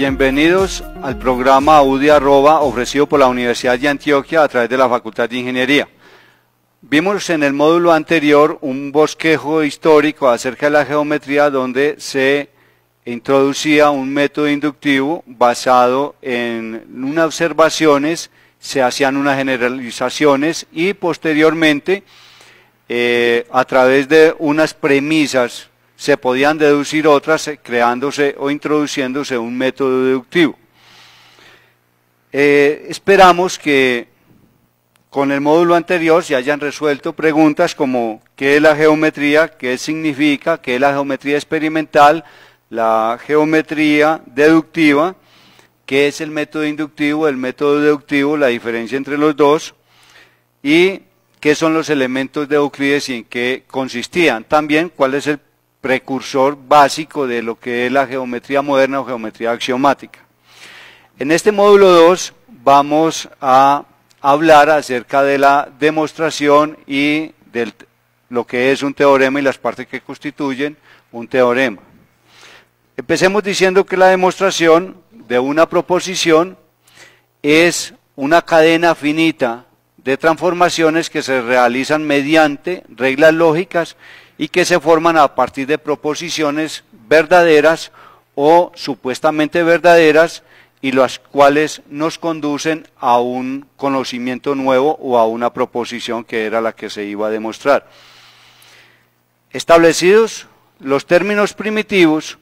Bienvenidos al programa UDI Arroba ofrecido por la Universidad de Antioquia a través de la Facultad de Ingeniería. Vimos en el módulo anterior un bosquejo histórico acerca de la geometría donde se introducía un método inductivo basado en unas observaciones, se hacían unas generalizaciones y posteriormente a través de unas premisas se podían deducir otras creándose o introduciéndose un método deductivo. Esperamos que con el módulo anterior se hayan resuelto preguntas como ¿qué es la geometría? ¿Qué significa? ¿Qué es la geometría experimental? La geometría deductiva, ¿qué es el método inductivo? El método deductivo, la diferencia entre los dos, y qué son los elementos de Euclides y en qué consistían. También cuál es el precursor básico de lo que es la geometría moderna o geometría axiomática. En este módulo 2 vamos a hablar acerca de la demostración y de lo que es un teorema y las partes que constituyen un teorema. Empecemos diciendo que la demostración de una proposición es una cadena finita de transformaciones que se realizan mediante reglas lógicas y que se forman a partir de proposiciones verdaderas o supuestamente verdaderas y las cuales nos conducen a un conocimiento nuevo o a una proposición que era la que se iba a demostrar. Establecidos los términos primitivos,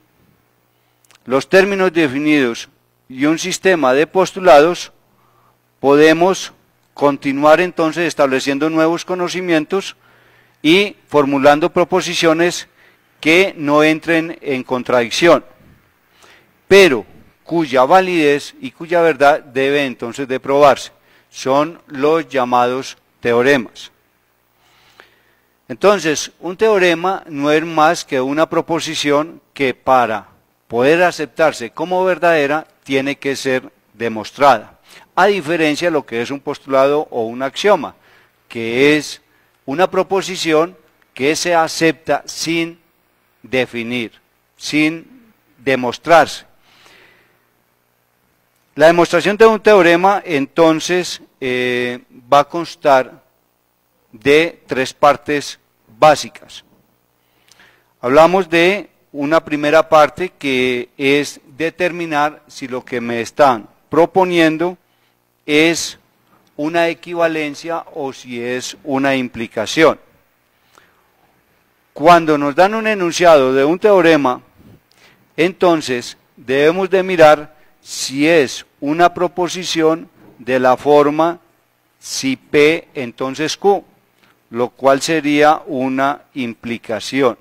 los términos definidos y un sistema de postulados, podemos continuar entonces estableciendo nuevos conocimientos y formulando proposiciones que no entren en contradicción, pero cuya validez y cuya verdad debe entonces de probarse. Son los llamados teoremas. Entonces, un teorema no es más que una proposición que para poder aceptarse como verdadera tiene que ser demostrada, a diferencia de lo que es un postulado o un axioma, que es una proposición que se acepta sin definir, sin demostrarse. La demostración de un teorema entonces va a constar de tres partes básicas. Hablamos de una primera parte que es determinar si lo que me están proponiendo es una equivalencia o si es una implicación. Cuando nos dan un enunciado de un teorema, entonces debemos de mirar si es una proposición de la forma si P entonces Q, lo cual sería una implicación.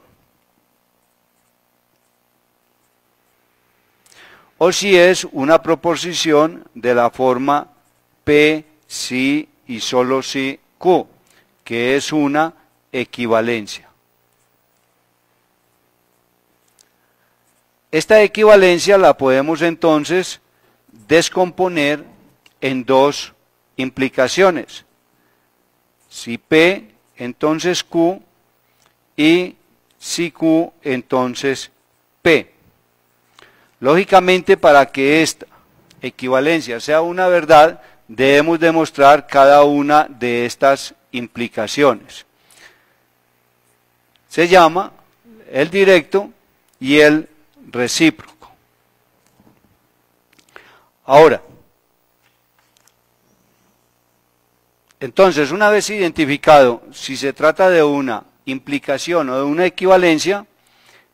O si es una proposición de la forma P si y solo si Q, que es una equivalencia. Esta equivalencia la podemos entonces descomponer en dos implicaciones. Si P, entonces Q, y si Q, entonces P. Lógicamente, para que esta equivalencia sea una verdad, debemos demostrar cada una de estas implicaciones. Se llama el directo y el recíproco. Ahora, entonces, una vez identificado si se trata de una implicación o de una equivalencia,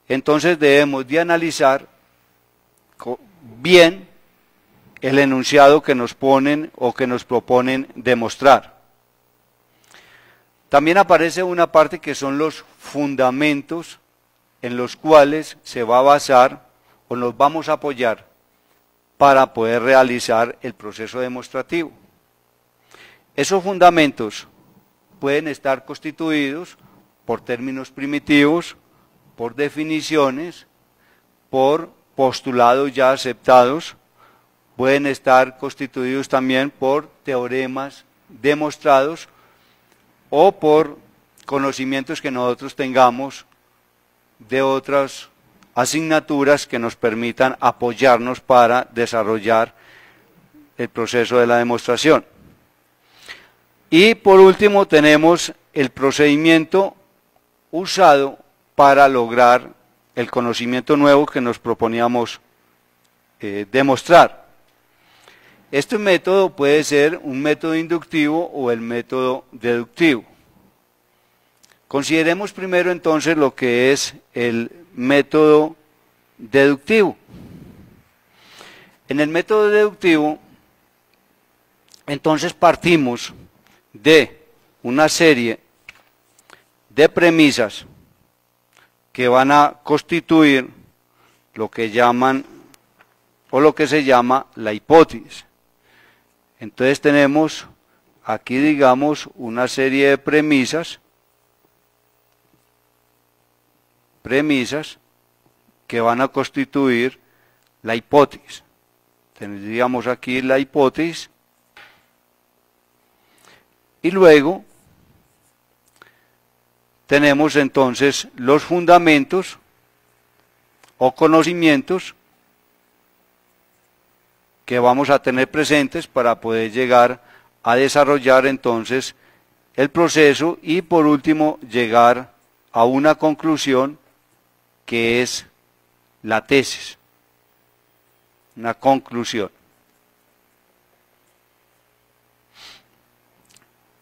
entonces debemos de analizar bien el enunciado que nos ponen o que nos proponen demostrar. También aparece una parte que son los fundamentos en los cuales se va a basar o nos vamos a apoyar para poder realizar el proceso demostrativo. Esos fundamentos pueden estar constituidos por términos primitivos, por definiciones, por postulados ya aceptados, pueden estar constituidos también por teoremas demostrados o por conocimientos que nosotros tengamos de otros asignaturas que nos permitan apoyarnos para desarrollar el proceso de la demostración. Y por último tenemos el procedimiento usado para lograr el conocimiento nuevo que nos proponíamos demostrar. Este método puede ser un método inductivo o el método deductivo. Consideremos primero entonces lo que es el método deductivo. En el método deductivo, entonces partimos de una serie de premisas que van a constituir lo que llaman o lo que se llama la hipótesis. Entonces tenemos aquí, digamos, una serie de premisas que van a constituir la hipótesis. Tendríamos aquí la hipótesis y luego tenemos entonces los fundamentos o conocimientos que vamos a tener presentes para poder llegar a desarrollar entonces el proceso y por último llegar a una conclusión que es la tesis, una conclusión.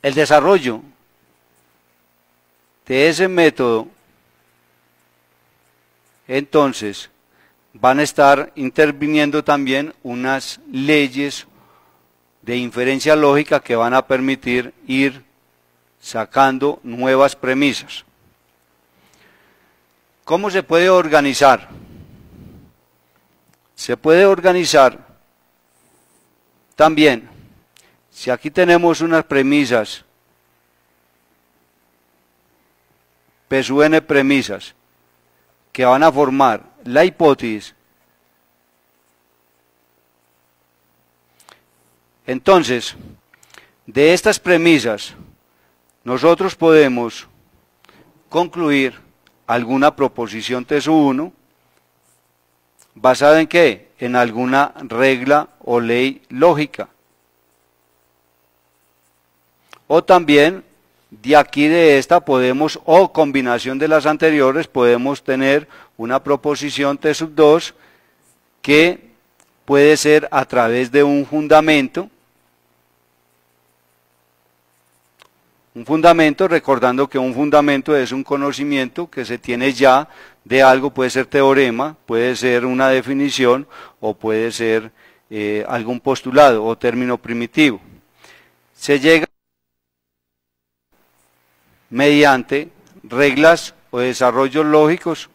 El desarrollo de ese método, entonces, van a estar interviniendo también unas leyes de inferencia lógica que van a permitir ir sacando nuevas premisas. ¿Cómo se puede organizar? Se puede organizar también, si aquí tenemos unas premisas, P sub n premisas, que van a formar la hipótesis, entonces, de estas premisas, nosotros podemos concluir alguna proposición T sub 1, ¿basada en qué? En alguna regla o ley lógica. O también, de aquí de esta podemos, o combinación de las anteriores, podemos tener una proposición T sub 2 que puede ser a través de un fundamento. Un fundamento, recordando que un fundamento es un conocimiento que se tiene ya de algo, puede ser teorema, puede ser una definición o puede ser algún postulado o término primitivo. Se llega mediante reglas o desarrollos lógicos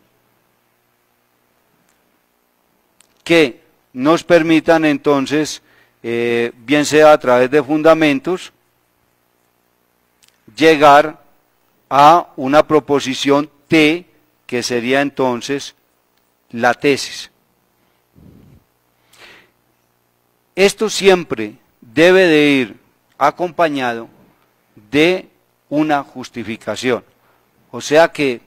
que nos permitan entonces, bien sea a través de fundamentos, llegar a una proposición T, que sería entonces la tesis. Esto siempre debe de ir acompañado de una justificación. O sea que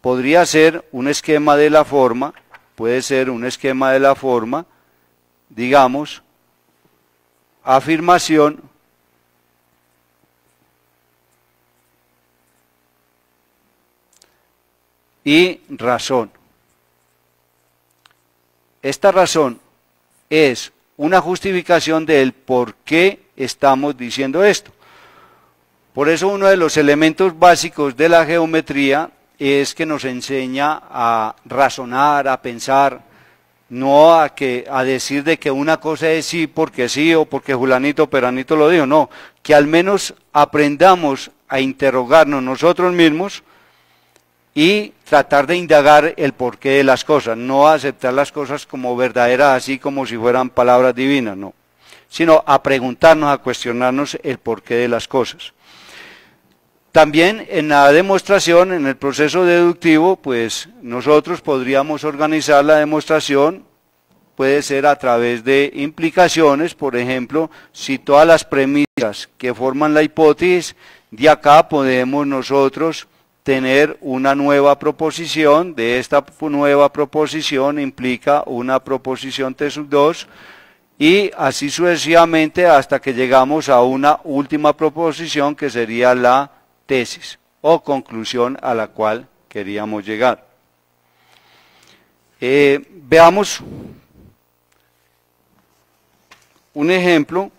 podría ser un esquema de la forma, puede ser un esquema de la forma, digamos, afirmación, y razón. Esta razón es una justificación del por qué estamos diciendo esto. Por eso uno de los elementos básicos de la geometría es que nos enseña a razonar, a pensar, no a decir de que una cosa es sí o porque Julanito o Peranito lo dijo, no, que al menos aprendamos a interrogarnos nosotros mismos y tratar de indagar el porqué de las cosas, no aceptar las cosas como verdaderas, así como si fueran palabras divinas, no, sino a preguntarnos, a cuestionarnos el porqué de las cosas. También en la demostración, en el proceso deductivo, pues nosotros podríamos organizar la demostración, puede ser a través de implicaciones, por ejemplo, si todas las premisas que forman la hipótesis, de acá podemos nosotros tener una nueva proposición. De esta nueva proposición implica una proposición T sub 2 y así sucesivamente hasta que llegamos a una última proposición que sería la tesis o conclusión a la cual queríamos llegar. Veamos un ejemplo.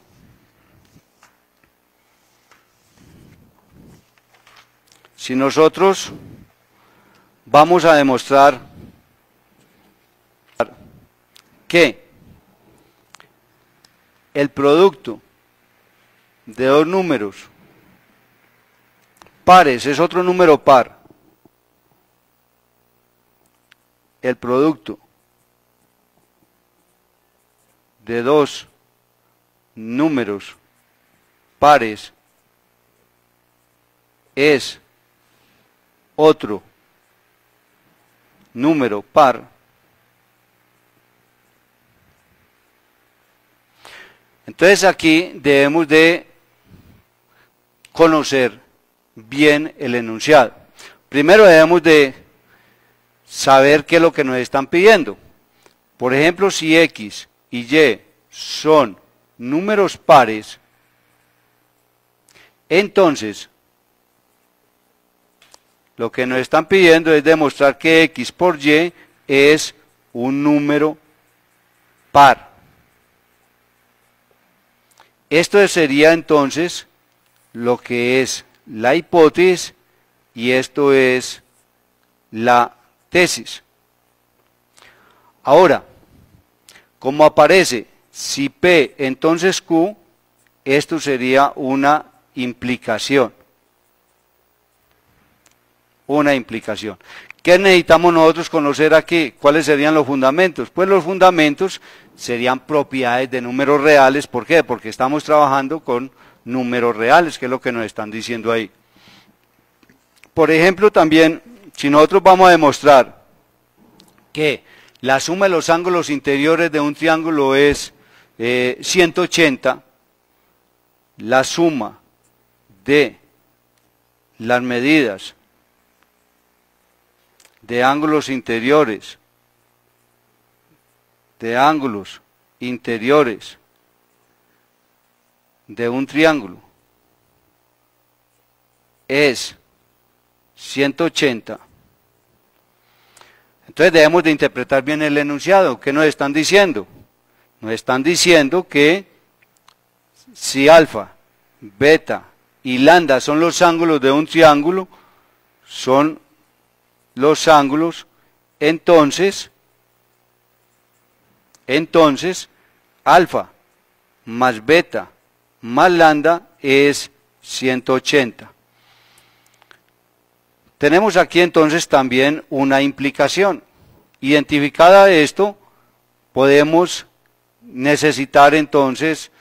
Si nosotros vamos a demostrar que el producto de dos números pares es otro número par, el producto de dos números pares es otro número par, entonces aquí debemos de conocer bien el enunciado. Primero debemos de saber qué es lo que nos están pidiendo. Por ejemplo, si X y Y son números pares, entonces lo que nos están pidiendo es demostrar que X por Y es un número par. Esto sería entonces lo que es la hipótesis y esto es la tesis. Ahora, como aparece si P entonces Q, esto sería una implicación. Una implicación. ¿Qué necesitamos nosotros conocer aquí? ¿Cuáles serían los fundamentos? Pues los fundamentos serían propiedades de números reales. ¿Por qué? Porque estamos trabajando con números reales, que es lo que nos están diciendo ahí. Por ejemplo, también, si nosotros vamos a demostrar que la suma de los ángulos interiores de un triángulo es 180, la suma de las medidas de ángulos interiores de un triángulo es 180. Entonces debemos de interpretar bien el enunciado. ¿Qué nos están diciendo? Nos están diciendo que si alfa, beta y lambda son los ángulos de un triángulo, son los ángulos, entonces alfa más beta más lambda es 180. Tenemos aquí entonces también una implicación. Identificada esto, podemos necesitar entonces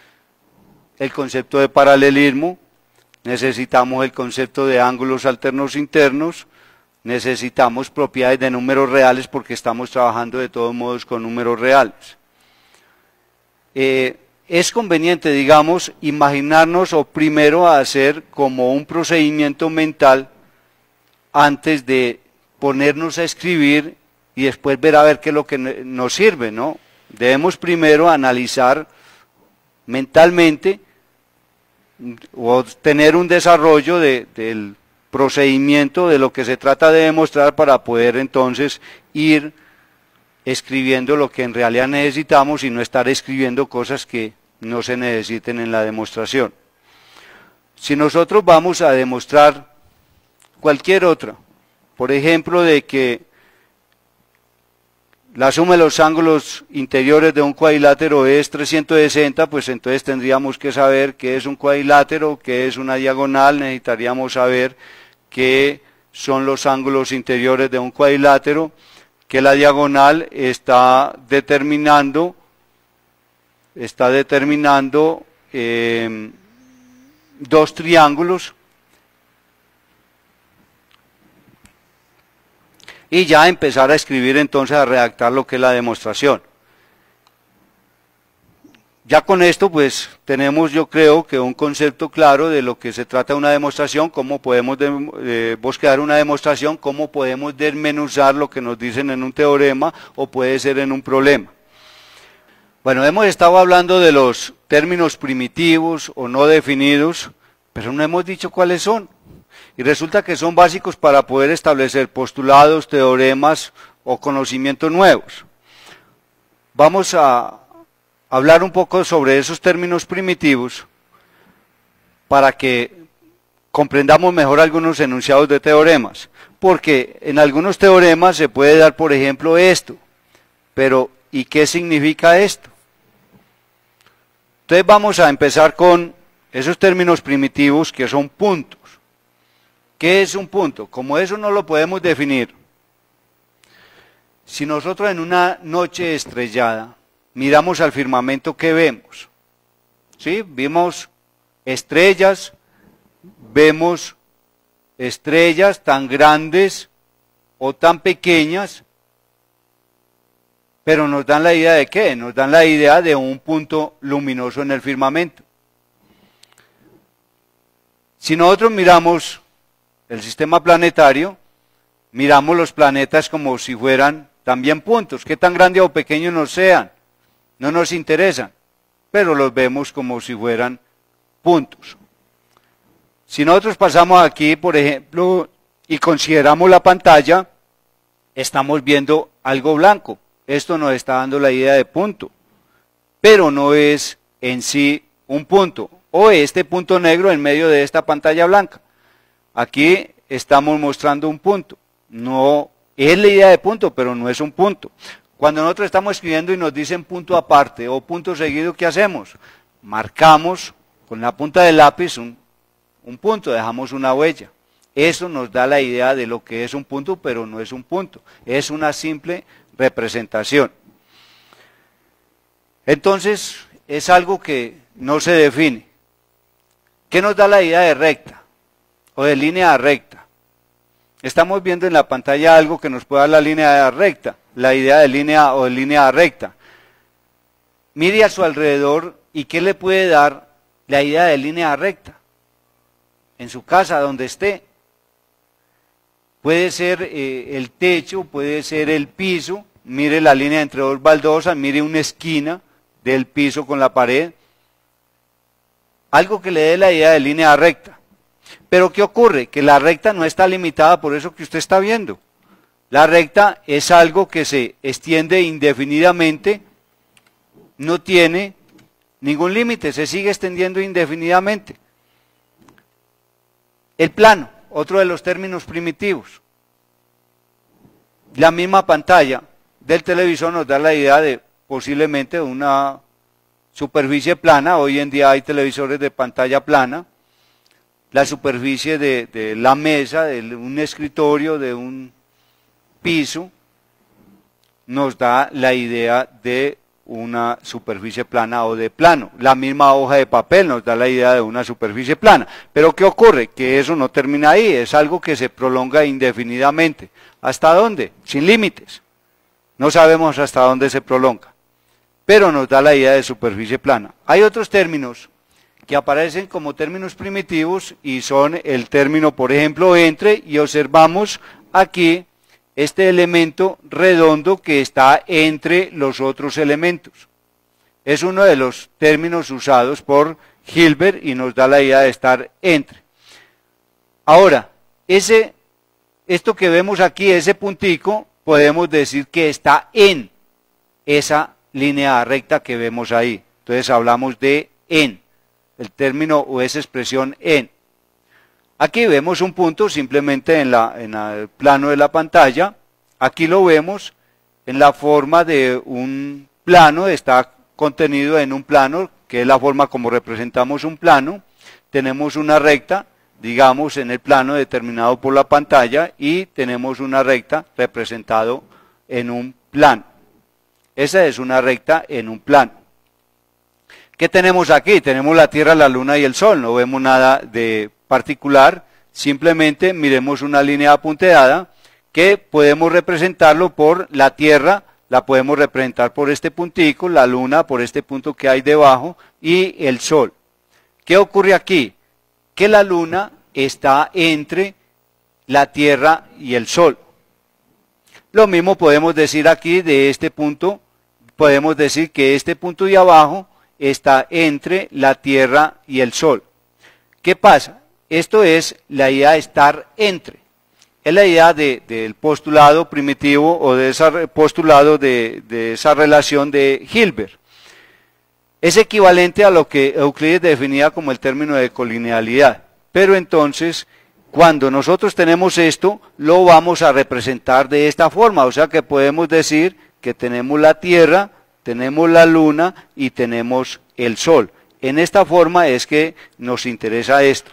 el concepto de paralelismo, necesitamos el concepto de ángulos alternos internos, necesitamos propiedades de números reales porque estamos trabajando de todos modos con números reales. Es conveniente, digamos, imaginarnos o primero hacer como un procedimiento mental antes de ponernos a escribir y después ver a ver qué es lo que nos sirve, ¿no? Debemos primero analizar mentalmente o tener un desarrollo del procedimiento de lo que se trata de demostrar para poder entonces ir escribiendo lo que en realidad necesitamos y no estar escribiendo cosas que no se necesiten en la demostración. Si nosotros vamos a demostrar cualquier otra, por ejemplo, de que la suma de los ángulos interiores de un cuadrilátero es 360, pues entonces tendríamos que saber qué es un cuadrilátero, qué es una diagonal, necesitaríamos saber qué son los ángulos interiores de un cuadrilátero, que la diagonal está determinando dos triángulos, y ya empezar a escribir entonces a redactar lo que es la demostración. Ya con esto pues tenemos, yo creo, que un concepto claro de lo que se trata de una demostración, cómo podemos bosquear una demostración, cómo podemos desmenuzar lo que nos dicen en un teorema o puede ser en un problema. Bueno, hemos estado hablando de los términos primitivos o no definidos, pero no hemos dicho cuáles son. Y resulta que son básicos para poder establecer postulados, teoremas o conocimientos nuevos. Vamos a hablar un poco sobre esos términos primitivos para que comprendamos mejor algunos enunciados de teoremas. Porque en algunos teoremas se puede dar, por ejemplo, esto. Pero, ¿y qué significa esto? Entonces vamos a empezar con esos términos primitivos que son puntos. ¿Qué es un punto? Como eso no lo podemos definir, si nosotros en una noche estrellada miramos al firmamento, ¿qué vemos? ¿Sí? Vimos estrellas tan grandes o tan pequeñas, pero nos dan la idea de ¿qué? Nos dan la idea de un punto luminoso en el firmamento. Si nosotros miramos el sistema planetario, miramos los planetas como si fueran también puntos, qué tan grandes o pequeños nos sean, no nos interesan, pero los vemos como si fueran puntos. Si nosotros pasamos aquí, por ejemplo, y consideramos la pantalla, estamos viendo algo blanco. Esto nos está dando la idea de punto, pero no es en sí un punto, o este punto negro en medio de esta pantalla blanca. Aquí estamos mostrando un punto, no es la idea de punto, pero no es un punto. Cuando nosotros estamos escribiendo y nos dicen punto aparte o punto seguido, ¿qué hacemos? Marcamos con la punta del lápiz un punto, dejamos una huella. Eso nos da la idea de lo que es un punto, pero no es un punto, es una simple representación. Entonces, es algo que no se define. ¿Qué nos da la idea de recta o de línea recta? Estamos viendo en la pantalla algo que nos puede dar la línea recta, la idea de línea o de línea recta. Mire a su alrededor y ¿qué le puede dar la idea de línea recta? En su casa, donde esté. Puede ser el techo, puede ser el piso. Mire la línea entre dos baldosas, mire una esquina del piso con la pared. Algo que le dé la idea de línea recta. Pero ¿qué ocurre? Que la recta no está limitada por eso que usted está viendo. La recta es algo que se extiende indefinidamente, no tiene ningún límite, se sigue extendiendo indefinidamente. El plano, otro de los términos primitivos. La misma pantalla del televisor nos da la idea de posiblemente una superficie plana. Hoy en día hay televisores de pantalla plana. La superficie de la mesa, de un escritorio, de un piso, nos da la idea de una superficie plana o de plano. La misma hoja de papel nos da la idea de una superficie plana. Pero ¿qué ocurre? Que eso no termina ahí, es algo que se prolonga indefinidamente. ¿Hasta dónde? Sin límites. No sabemos hasta dónde se prolonga, pero nos da la idea de superficie plana. Hay otros términos que aparecen como términos primitivos y son el término, por ejemplo, entre, y observamos aquí este elemento redondo que está entre los otros elementos. Es uno de los términos usados por Hilbert y nos da la idea de estar entre. Ahora, esto que vemos aquí, ese puntico, podemos decir que está en esa línea recta que vemos ahí. Entonces hablamos de en, el término o esa expresión en. Aquí vemos un punto simplemente en el plano de la pantalla. Aquí lo vemos en la forma de un plano, está contenido en un plano, que es la forma como representamos un plano. Tenemos una recta, digamos, en el plano determinado por la pantalla y tenemos una recta representado en un plano. Esa es una recta en un plano. ¿Qué tenemos aquí? Tenemos la Tierra, la Luna y el Sol, no vemos nada de particular, simplemente miremos una línea punteada que podemos representarlo por la Tierra la podemos representar por este puntico, la luna por este punto que hay debajo y el sol. ¿Qué ocurre aquí? Que la luna está entre la Tierra y el sol. Lo mismo podemos decir aquí de este punto, podemos decir que este punto de abajo está entre la Tierra y el sol. ¿Qué pasa? Esto es la idea de estar entre. Es la idea del postulado primitivo o de ese postulado de esa relación de Hilbert. Es equivalente a lo que Euclides definía como el término de colinealidad. Pero entonces, cuando nosotros tenemos esto, lo vamos a representar de esta forma. O sea que podemos decir que tenemos la Tierra, tenemos la Luna y tenemos el Sol. En esta forma es que nos interesa esto.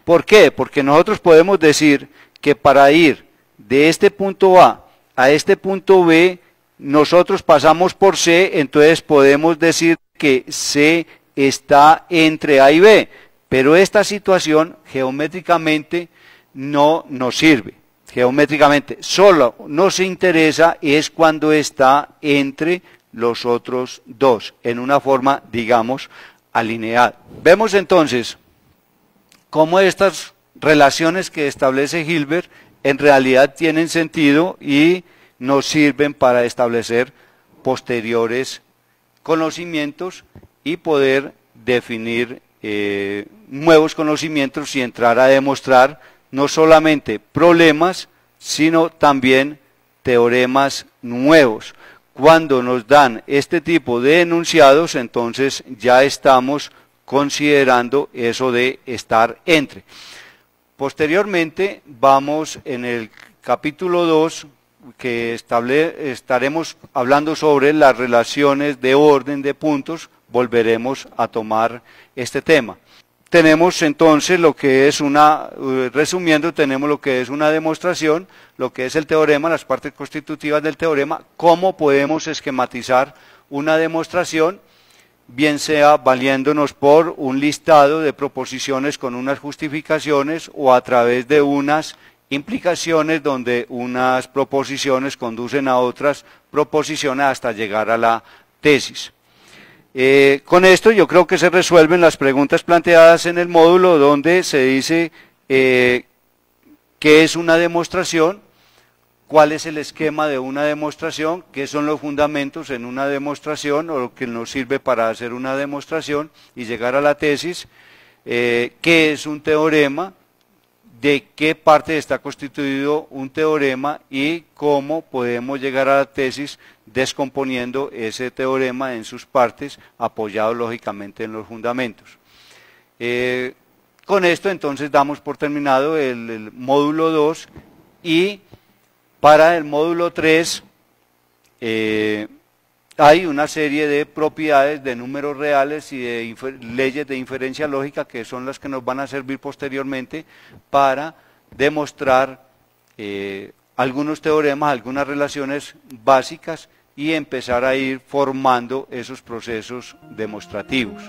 ¿Por qué? Porque nosotros podemos decir que para ir de este punto A a este punto B, nosotros pasamos por C, entonces podemos decir que C está entre A y B, pero esta situación geométricamente no nos sirve. Geométricamente solo nos interesa es cuando está entre los otros dos, en una forma, digamos, alineada. Vemos entonces cómo estas relaciones que establece Hilbert en realidad tienen sentido y nos sirven para establecer posteriores conocimientos y poder definir nuevos conocimientos y entrar a demostrar no solamente problemas, sino también teoremas nuevos. Cuando nos dan este tipo de enunciados, entonces ya estamos considerando eso de estar entre. Posteriormente vamos en el capítulo 2, que estaremos hablando sobre las relaciones de orden de puntos, volveremos a tomar este tema. Tenemos entonces lo que es resumiendo, tenemos lo que es una demostración, lo que es el teorema, las partes constitutivas del teorema, cómo podemos esquematizar una demostración, bien sea valiéndonos por un listado de proposiciones con unas justificaciones o a través de unas implicaciones donde unas proposiciones conducen a otras proposiciones hasta llegar a la tesis. Con esto yo creo que se resuelven las preguntas planteadas en el módulo donde se dice qué es una demostración, cuál es el esquema de una demostración, qué son los fundamentos en una demostración o lo que nos sirve para hacer una demostración y llegar a la tesis, qué es un teorema, de qué parte está constituido un teorema y cómo podemos llegar a la tesis descomponiendo ese teorema en sus partes, apoyado lógicamente en los fundamentos. Con esto entonces damos por terminado el módulo 2 y para el módulo 3 hay una serie de propiedades de números reales y de leyes de inferencia lógica que son las que nos van a servir posteriormente para demostrar algunos teoremas, algunas relaciones básicas y empezar a ir formando esos procesos demostrativos.